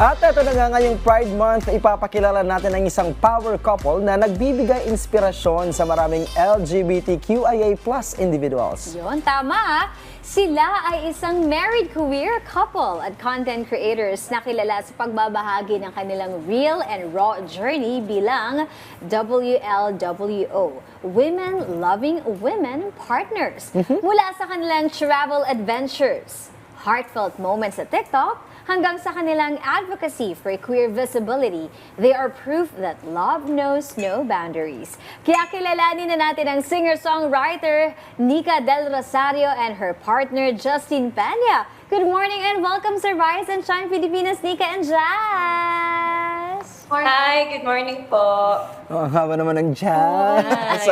At ito na nga ngayong Pride Month, ipapakilala natin ang isang power couple na nagbibigay inspirasyon sa maraming LGBTQIA+ individuals. Yun, tama. Sila ay isang married queer couple at content creators na kilala sa pagbabahagi ng kanilang real and raw journey bilang WLWO, Women Loving Women Partners. Mula sa kanilang travel adventures, heartfelt moments sa TikTok, hanggang sa kanilang advocacy for queer visibility, they are proof that love knows no boundaries. Kaya kilalanin na natin ang singer-songwriter Nika Del Rosario and her partner Justin Peña. Good morning and welcome sa Rise and Shine Pilipinas, Nika and Jazz! Hi, good morning po. Oh, ang haba naman ng jazz.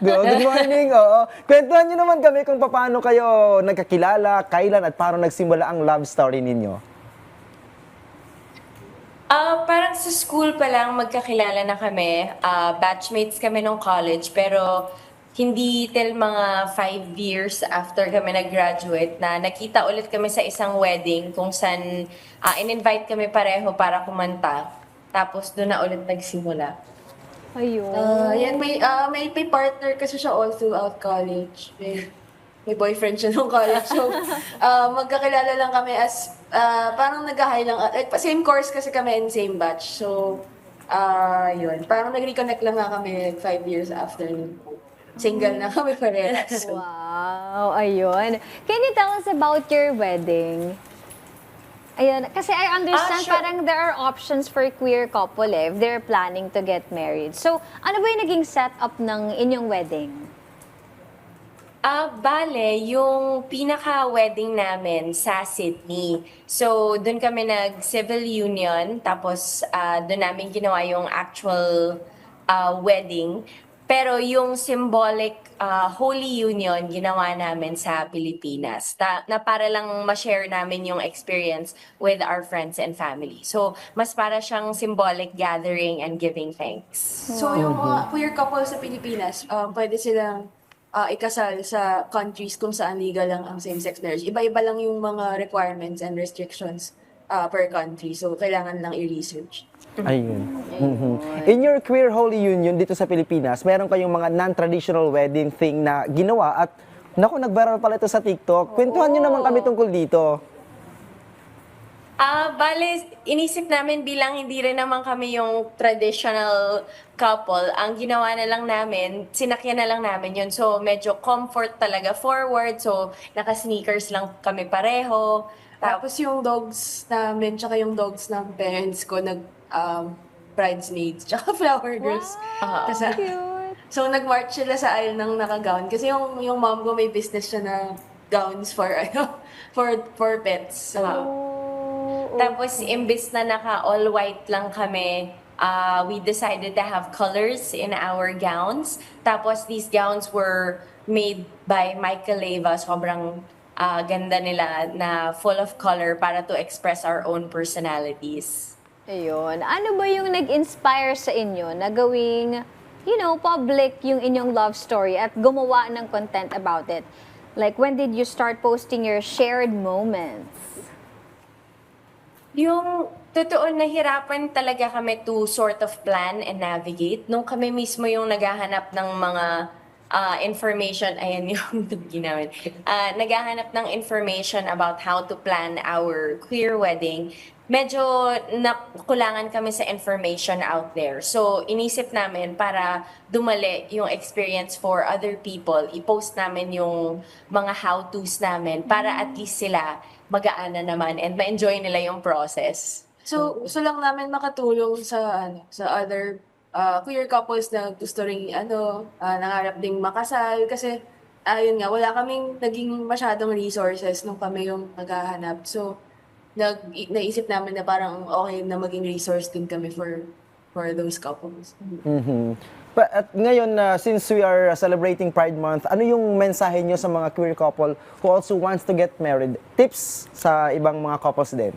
Good morning. Oo. Kwentuhan niyo naman kami kung paano kayo nagkakilala, kailan at paano nagsimula ang love story ninyo. Parang sa school pa lang magkakilala na kami. Batchmates kami nung college, pero hindi till mga 5 years after kami nag-graduate na nakita ulit kami sa isang wedding kung saan in-invite kami pareho para kumanta. Tapos doon na ulit nagsimula. Ayun. Yan, may partner kasi siya all throughout college. May boyfriend siya nung college. So, magkakilala lang kami as, parang nag-hi lang. Same course kasi kami and same batch. So, yun. Parang nag-reconnect lang nga kami 5 years after. Single na kami parehas. So, Wow, ayun. Can you tell us about your wedding? Ayun, kasi I understand Sure. parang there are options for queer couple if they're planning to get married. So, ano ba yung naging setup ng inyong wedding? Bale, yung pinaka-wedding namin sa Sydney. So, doon kami nag-civil union, tapos doon namin ginawa yung actual wedding. Pero yung symbolic Holy Union, ginawa namin sa Pilipinas. Na para lang ma-share namin yung experience with our friends and family. So, mas para siyang symbolic gathering and giving thanks. so yung mga queer couple sa Pilipinas, pwede silang ikasal sa countries kung saan legal lang ang same-sex marriage. Iba-iba lang yung mga requirements and restrictions per country. So, kailangan lang i-research. Ayun. In your queer holy union dito sa Pilipinas, meron kayong mga non-traditional wedding thing na ginawa at naku, nag-viral pala ito sa TikTok. Kwentuhan niyo naman kami tungkol dito. Bale, inisip namin bilang hindi rin naman kami yung traditional couple, ang ginawa na lang namin, sinakyan na lang namin yun. So, medyo comfort talaga forward. So, naka-sneakers lang kami pareho. Tapos yung dogs namin, tsaka yung dogs ng parents ko, bridesmaids, tsaka flower girls. Kasi, Cute. so, nag-march sila sa aisle ng naka-gown. Kasi yung mom ko may business siya na gowns for, for pets. So, Tapos, imbis na naka-all white lang kami, we decided to have colors in our gowns. Tapos, these gowns were made by Michael Leva. Sobrang ganda nila na full of color para to express our own personalities. Ayun. Ano ba yung nag-inspire sa inyo na gawing, public yung inyong love story at gumawa ng content about it? Like, when did you start posting your shared moments? Yung totoo, nahirapan talaga kami to sort of plan and navigate. Nung kami mismo yung naghahanap ng mga information, ayan yung ginawin. Naghahanap ng information about how to plan our queer wedding. Medyo nakulangan kami sa information out there. So, inisip namin para dumali yung experience for other people, i-post namin yung mga how-tos namin para at least sila magaan na naman and ma-enjoy nila yung process. So, gusto lang namin makatulong sa other queer couples na gusto ring nangarap ding makasal kasi ayun nga wala kaming naging masyadong resources nung kami yung naghahanap. So, naisip namin na parang okay na maging resource din kami for those couples. At ngayon, since we are celebrating Pride Month, ano yung mensahe nyo sa mga queer couple who also wants to get married? Tips sa ibang mga couples din?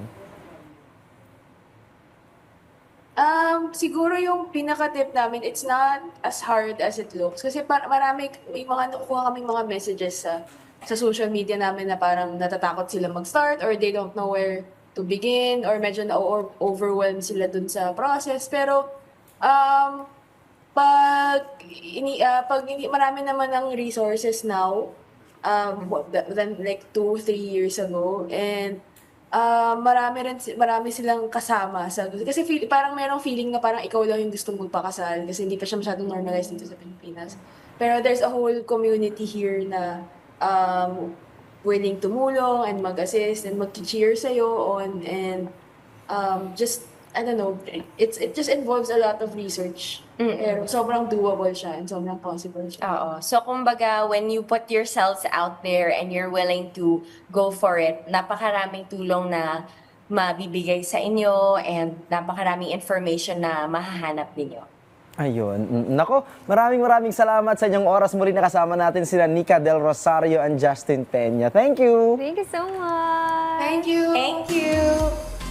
Siguro yung pinaka-tip namin, it's not as hard as it looks. Kasi may mga nakukuha kaming mga messages sa social media namin na parang natatakot sila mag-start or they don't know where to begin or medyo na-overwhelm sila dun sa process. Pero marami naman ng resources now, than like 2-3 years ago, and marami silang kasama kasi parang merong feeling na parang ikaw lang yung gustong magpakasal kasi hindi pa siya masyadong normalized dito sa Pilipinas. Pero there's a whole community here na willing tumulong and mag-assist and mag-cheer sa'yo on, and just I don't know, it just involves a lot of research. Pero sobrang doable siya and sobrang possible siya. Oo. So, kumbaga, when you put yourselves out there and you're willing to go for it, napakaraming tulong na mabibigay sa inyo and napakaraming information na mahahanap ninyo. Ayun. Nako, maraming salamat sa inyong oras. Muli nakasama natin sila Nika Del Rosario and Justin Peña. Thank you! Thank you so much! Thank you! Thank you!